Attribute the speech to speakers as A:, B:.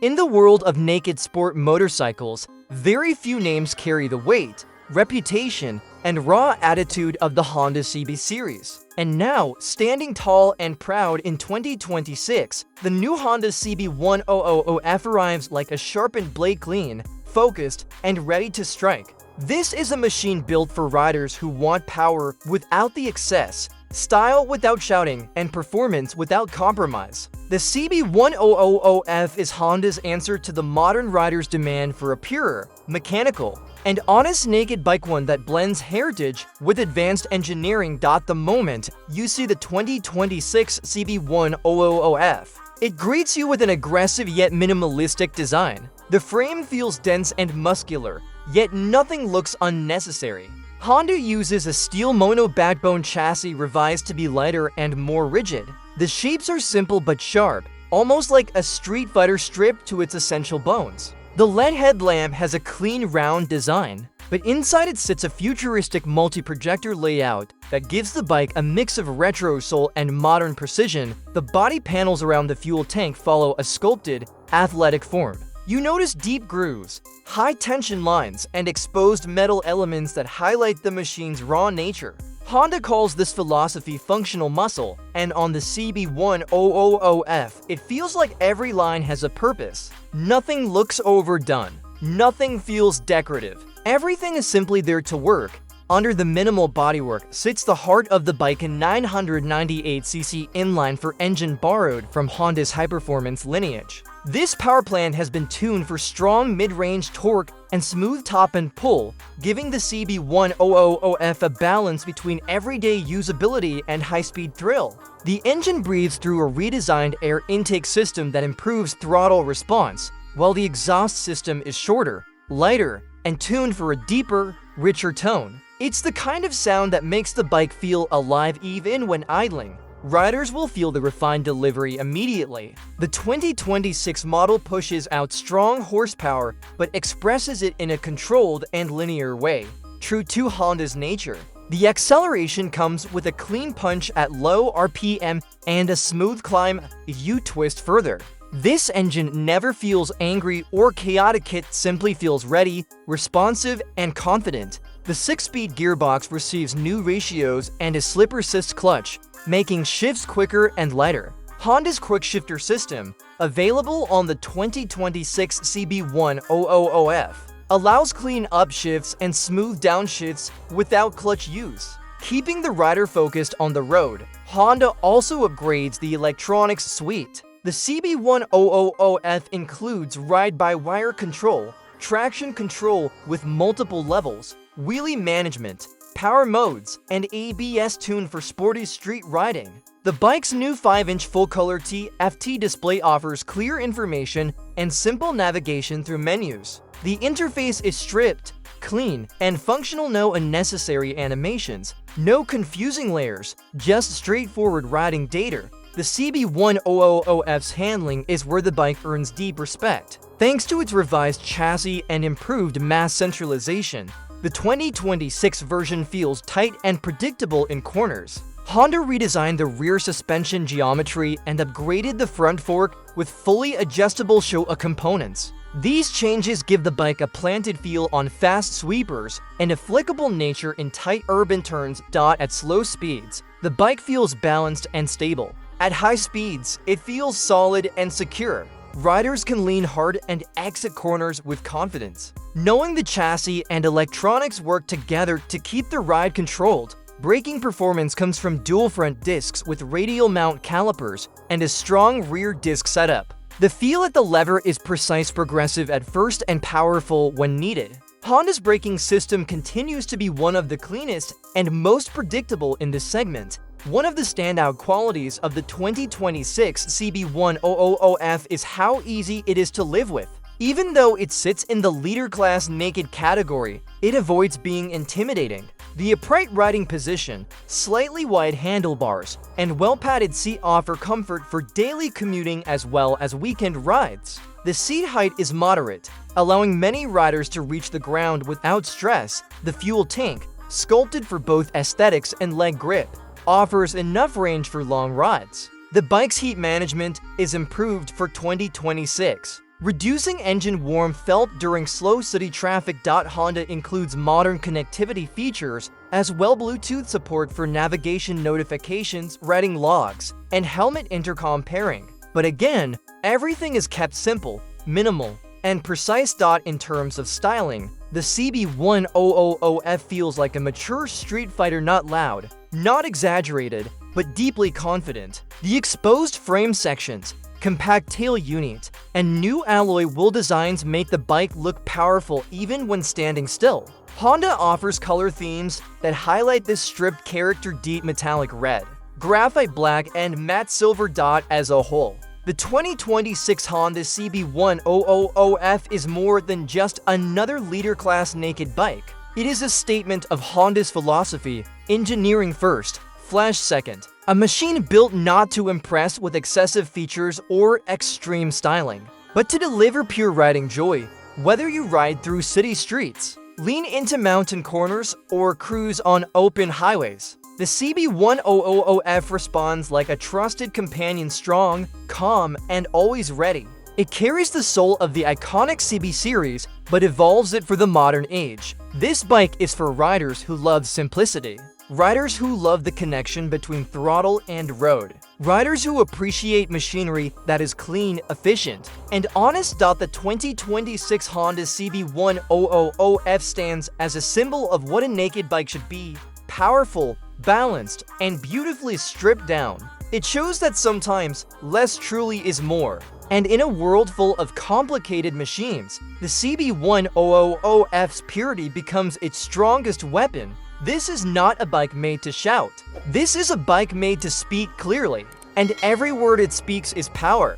A: In the world of naked sport motorcycles, very few names carry the weight, reputation, and raw attitude of the Honda CB series. And now, standing tall and proud in 2026, the new Honda CB1000F arrives like a sharpened blade, clean, focused, and ready to strike. This is a machine built for riders who want power without the excess, style without shouting, and performance without compromise. The CB1000F is Honda's answer to the modern rider's demand for a purer, mechanical, and honest naked bike, one that blends heritage with advanced engineering. The moment you see the 2026 CB1000F, it greets you with an aggressive yet minimalistic design. The frame feels dense and muscular, yet nothing looks unnecessary. Honda uses a steel mono backbone chassis revised to be lighter and more rigid. The shapes are simple but sharp, almost like a Streetfighter stripped to its essential bones. The LED headlamp has a clean, round design, but inside it sits a futuristic multi-projector layout that gives the bike a mix of retro soul and modern precision. The body panels around the fuel tank follow a sculpted, athletic form. You notice deep grooves, high-tension lines, and exposed metal elements that highlight the machine's raw nature. Honda calls this philosophy functional muscle, and on the CB1000F, it feels like every line has a purpose. Nothing looks overdone. Nothing feels decorative. Everything is simply there to work. Under the minimal bodywork sits the heart of the bike, a 998cc inline-4 engine borrowed from Honda's high-performance lineage. This power plant has been tuned for strong mid-range torque and smooth top and pull, giving the CB1000F a balance between everyday usability and high-speed thrill. The engine breathes through a redesigned air intake system that improves throttle response, while the exhaust system is shorter, lighter, and tuned for a deeper, richer tone. It's the kind of sound that makes the bike feel alive even when idling. Riders will feel the refined delivery immediately. The 2026 model pushes out strong horsepower but expresses it in a controlled and linear way, true to Honda's nature. The acceleration comes with a clean punch at low RPM and a smooth climb if you twist further. This engine never feels angry or chaotic, it simply feels ready, responsive, and confident. The 6-speed gearbox receives new ratios and a slip-assist clutch, making shifts quicker and lighter. Honda's quick-shifter system, available on the 2026 CB1000F, allows clean upshifts and smooth downshifts without clutch use, keeping the rider focused on the road. Honda also upgrades the electronics suite. The CB1000F includes ride-by-wire control, traction control with multiple levels, wheelie management, power modes, and ABS tuned for sporty street riding. The bike's new 5-inch full-color TFT display offers clear information and simple navigation through menus. The interface is stripped, clean, and functional. No unnecessary animations, no confusing layers, just straightforward riding data. The CB1000F's handling is where the bike earns deep respect. Thanks to its revised chassis and improved mass centralization, the 2026 version feels tight and predictable in corners. Honda redesigned the rear suspension geometry and upgraded the front fork with fully adjustable shock components. These changes give the bike a planted feel on fast sweepers and a flexible nature in tight urban turns. At slow speeds, the bike feels balanced and stable. At high speeds, it feels solid and secure. Riders can lean hard and exit corners with confidence, knowing the chassis and electronics work together to keep the ride controlled. Braking performance comes from dual front discs with radial mount calipers and a strong rear disc setup. The feel at the lever is precise, progressive at first, and powerful when needed. Honda's braking system continues to be one of the cleanest and most predictable in this segment. One of the standout qualities of the 2026 CB1000F is how easy it is to live with. Even though it sits in the leader-class naked category, it avoids being intimidating. The upright riding position, slightly wide handlebars, and well-padded seat offer comfort for daily commuting as well as weekend rides. The seat height is moderate, allowing many riders to reach the ground without stress. The fuel tank, sculpted for both aesthetics and leg grip, offers enough range for long rides. The bike's heat management is improved for 2026. Reducing engine warmth felt during slow city traffic. Honda includes modern connectivity features, as well Bluetooth support for navigation notifications, reading logs, and helmet intercom pairing. But again, everything is kept simple, minimal, and precise. In terms of styling, the CB1000F feels like a mature Street Fighter, not loud, not exaggerated, but deeply confident. The exposed frame sections, compact tail unit, and new alloy wheel designs make the bike look powerful even when standing still. Honda offers color themes that highlight this stripped character: deep metallic red, graphite black, and matte silver. As a whole, the 2026 Honda CB1000F is more than just another leader-class naked bike. It is a statement of Honda's philosophy: engineering first, flash second. A machine built not to impress with excessive features or extreme styling, but to deliver pure riding joy. Whether you ride through city streets, lean into mountain corners, or cruise on open highways, the CB1000F responds like a trusted companion: strong, calm, and always ready. It carries the soul of the iconic CB series, but evolves it for the modern age. This bike is for riders who love simplicity, riders who love the connection between throttle and road, riders who appreciate machinery that is clean, efficient, and honest. The 2026 Honda CB1000F stands as a symbol of what a naked bike should be: powerful, balanced, and beautifully stripped down. It shows that sometimes less truly is more. And in a world full of complicated machines, the CB1000F's purity becomes its strongest weapon. This is not a bike made to shout. This is a bike made to speak clearly. And every word it speaks is power.